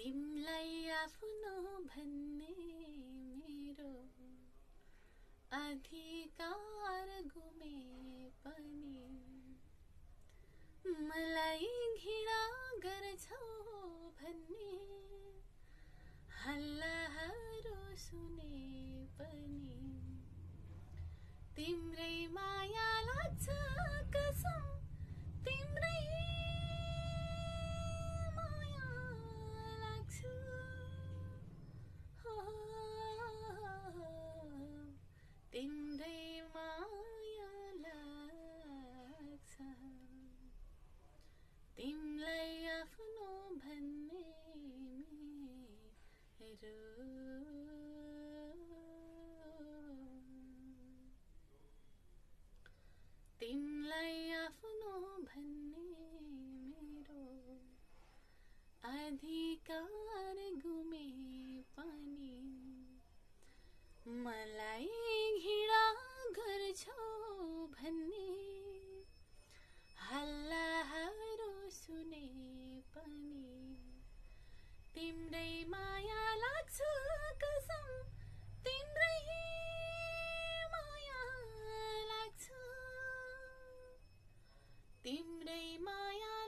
तिमलाई आफ्नो भन्ने मेरो अधिकार गुमे पनि मलाई घृणा गर्छौ भन्ने हल्लाहरू सुने पनि तिम्रै माया लाग्छ कसम तिम्रै माया लाग्छ हो तिम्रै माया लाग्छ तिमलाई आफ्नो भन्ने मेरो तिमलाई आफ्नो भन्ने मेरो अधिकार गुमे पनि मलाई घृणा गर्छौ भन्ने हल्लाहरू सुने पनि तिम्रै माया लाग्छ कसम तिम्रै माया लाग्छ तिम्रै माया